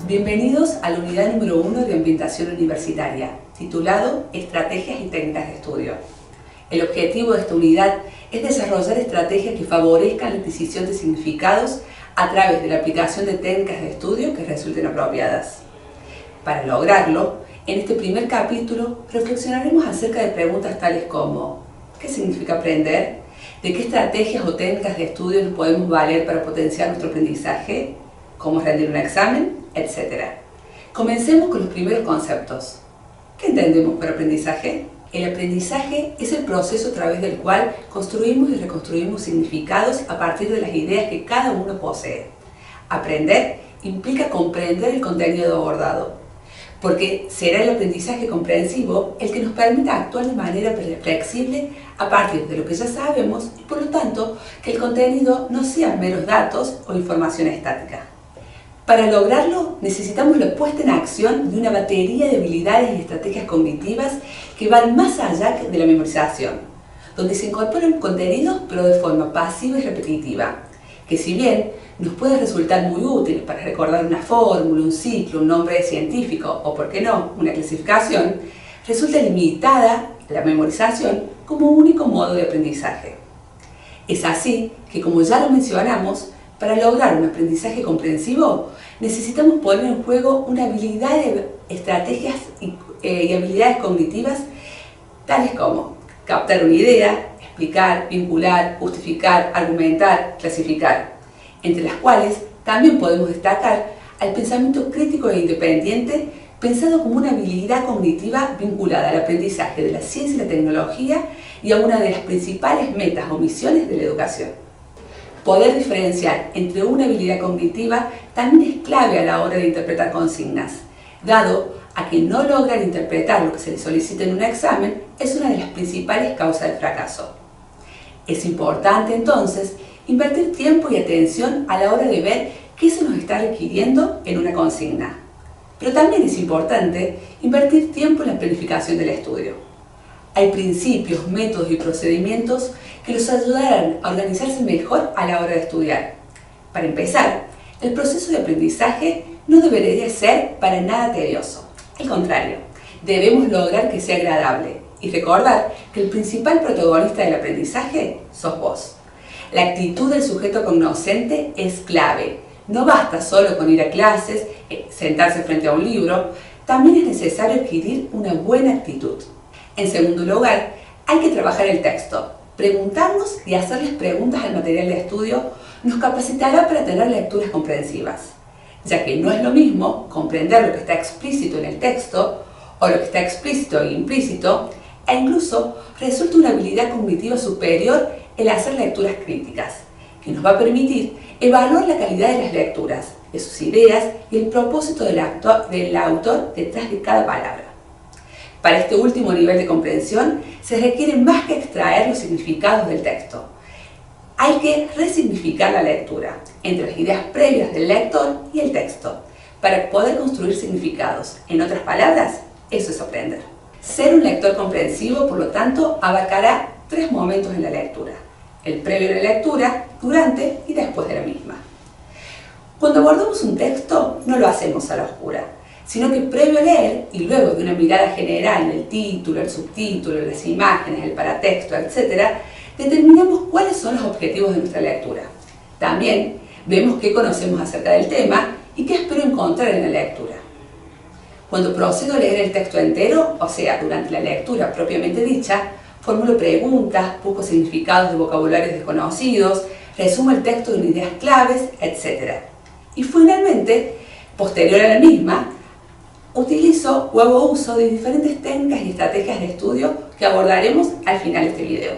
Bienvenidos a la unidad número 1 de Ambientación Universitaria, titulado Estrategias y Técnicas de Estudio. El objetivo de esta unidad es desarrollar estrategias que favorezcan la adquisición de significados a través de la aplicación de técnicas de estudio que resulten apropiadas. Para lograrlo, en este primer capítulo reflexionaremos acerca de preguntas tales como ¿qué significa aprender? ¿De qué estrategias o técnicas de estudio nos podemos valer para potenciar nuestro aprendizaje? ¿Cómo rendir un examen? Etcétera. Comencemos con los primeros conceptos. ¿Qué entendemos por aprendizaje? El aprendizaje es el proceso a través del cual construimos y reconstruimos significados a partir de las ideas que cada uno posee. Aprender implica comprender el contenido abordado, porque será el aprendizaje comprensivo el que nos permita actuar de manera flexible a partir de lo que ya sabemos y por lo tanto que el contenido no sean meros datos o información estática. Para lograrlo necesitamos la puesta en acción de una batería de habilidades y estrategias cognitivas que van más allá de la memorización, donde se incorporan contenidos pero de forma pasiva y repetitiva, que si bien nos puede resultar muy útiles para recordar una fórmula, un ciclo, un nombre científico o, por qué no, una clasificación, resulta limitada la memorización como único modo de aprendizaje. Es así que, como ya lo mencionamos, para lograr un aprendizaje comprensivo necesitamos poner en juego una habilidad de estrategias y habilidades cognitivas tales como captar una idea, explicar, vincular, justificar, argumentar, clasificar, entre las cuales también podemos destacar al pensamiento crítico e independiente, pensado como una habilidad cognitiva vinculada al aprendizaje de la ciencia y la tecnología y a una de las principales metas o misiones de la educación. Poder diferenciar entre una habilidad cognitiva también es clave a la hora de interpretar consignas, dado a que no logran interpretar lo que se les solicita en un examen es una de las principales causas del fracaso. Es importante entonces invertir tiempo y atención a la hora de ver qué se nos está requiriendo en una consigna. Pero también es importante invertir tiempo en la planificación del estudio. Hay principios, métodos y procedimientos que los ayudarán a organizarse mejor a la hora de estudiar. Para empezar, el proceso de aprendizaje no debería ser para nada tedioso. Al contrario, debemos lograr que sea agradable y recordar que el principal protagonista del aprendizaje sos vos. La actitud del sujeto cognoscente es clave. No basta solo con ir a clases, sentarse frente a un libro, también es necesario adquirir una buena actitud. En segundo lugar, hay que trabajar el texto. Preguntarnos y hacerles preguntas al material de estudio nos capacitará para tener lecturas comprensivas, ya que no es lo mismo comprender lo que está explícito en el texto o lo que está explícito e implícito, e incluso resulta una habilidad cognitiva superior el hacer lecturas críticas, que nos va a permitir evaluar la calidad de las lecturas, de sus ideas y el propósito del autor detrás de cada palabra. Para este último nivel de comprensión se requiere más que extraer los significados del texto. Hay que resignificar la lectura entre las ideas previas del lector y el texto para poder construir significados. En otras palabras, eso es aprender. Ser un lector comprensivo, por lo tanto, abarcará 3 momentos en la lectura: el previo de la lectura, durante y después de la misma. Cuando abordamos un texto, no lo hacemos a la oscura, sino que previo a leer y luego de una mirada general del título, el subtítulo, las imágenes, el paratexto, etc., determinamos cuáles son los objetivos de nuestra lectura. También vemos qué conocemos acerca del tema y qué espero encontrar en la lectura. Cuando procedo a leer el texto entero, o sea, durante la lectura propiamente dicha, formulo preguntas, busco significados de vocabularios desconocidos, resumo el texto en ideas claves, etc. Y finalmente, posterior a la misma, utilizo o hago uso de diferentes técnicas y estrategias de estudio que abordaremos al final de este video.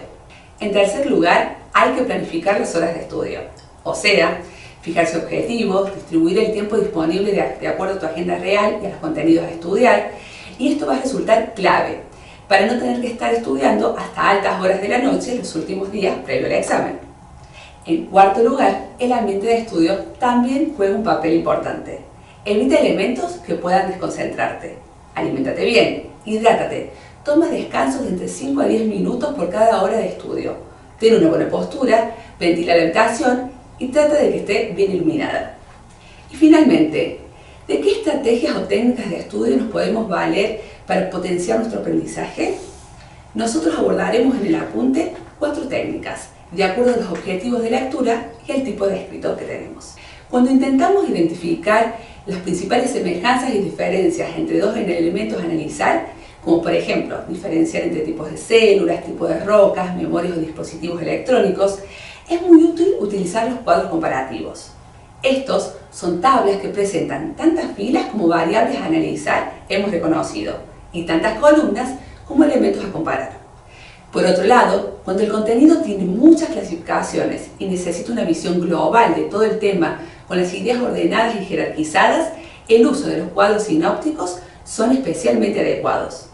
En tercer lugar, hay que planificar las horas de estudio, o sea, fijarse objetivos, distribuir el tiempo disponible de acuerdo a tu agenda real y a los contenidos a estudiar, y esto va a resultar clave para no tener que estar estudiando hasta altas horas de la noche los últimos días previo al examen. En cuarto lugar, el ambiente de estudio también juega un papel importante. Evita elementos que puedan desconcentrarte. Aliméntate bien, hidrátate, toma descansos de entre 5 a 10 minutos por cada hora de estudio. Ten una buena postura, ventila la habitación y trata de que esté bien iluminada. Y finalmente, ¿De qué estrategias o técnicas de estudio nos podemos valer para potenciar nuestro aprendizaje? Nosotros abordaremos en el apunte 4 técnicas, de acuerdo a los objetivos de lectura y el tipo de escritor que tenemos. Cuando intentamos identificar las principales semejanzas y diferencias entre dos elementos a analizar, como por ejemplo diferenciar entre tipos de células, tipos de rocas, memorias o dispositivos electrónicos, es muy útil utilizar los cuadros comparativos. Estos son tablas que presentan tantas filas como variables a analizar hemos reconocido y tantas columnas como elementos a comparar. Por otro lado, cuando el contenido tiene muchas clasificaciones y necesita una visión global de todo el tema con las ideas ordenadas y jerarquizadas, el uso de los cuadros sinópticos son especialmente adecuados.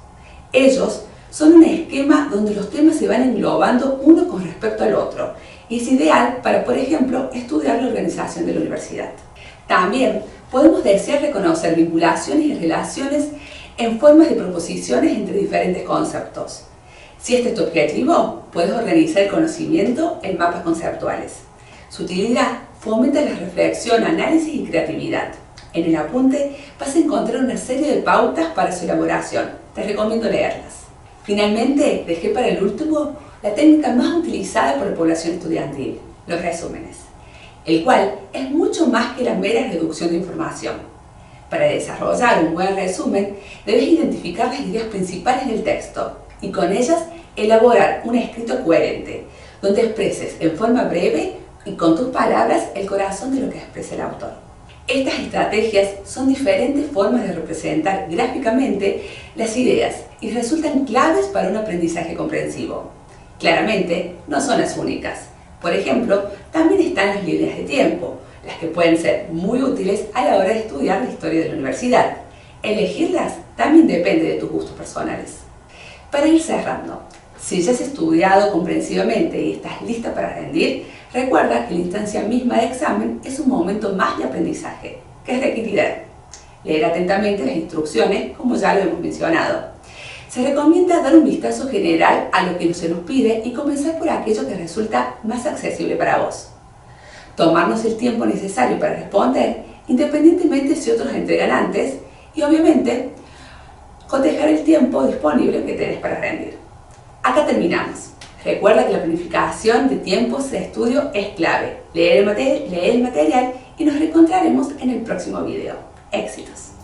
Ellos son un esquema donde los temas se van englobando uno con respecto al otro y es ideal para, por ejemplo, estudiar la organización de la universidad. También podemos desear reconocer vinculaciones y relaciones en formas de proposiciones entre diferentes conceptos. Si este es tu objetivo, puedes organizar el conocimiento en mapas conceptuales. Su utilidad fomenta la reflexión, análisis y creatividad. En el apunte vas a encontrar una serie de pautas para su elaboración. Te recomiendo leerlas. Finalmente, dejé para el último la técnica más utilizada por la población estudiantil, los resúmenes, el cual es mucho más que la mera reducción de información. Para desarrollar un buen resumen, debes identificar las ideas principales del texto y con ellas elaborar un escrito coherente, donde expreses en forma breve y con tus palabras el corazón de lo que expresa el autor. Estas estrategias son diferentes formas de representar gráficamente las ideas y resultan claves para un aprendizaje comprensivo. Claramente, no son las únicas. Por ejemplo, también están las líneas de tiempo, las que pueden ser muy útiles a la hora de estudiar la historia de la universidad. Elegirlas también depende de tus gustos personales. Para ir cerrando, si ya has estudiado comprensivamente y estás lista para rendir, recuerda que la instancia misma de examen es un momento más de aprendizaje, que es requerir leer atentamente las instrucciones, como ya lo hemos mencionado. Se recomienda dar un vistazo general a lo que se nos pide y comenzar por aquello que resulta más accesible para vos. Tomarnos el tiempo necesario para responder, independientemente si otros entregan antes, y obviamente cotejar el tiempo disponible que tenés para rendir. Acá terminamos. Recuerda que la planificación de tiempos de estudio es clave. Lee el material y nos reencontraremos en el próximo video. Éxitos.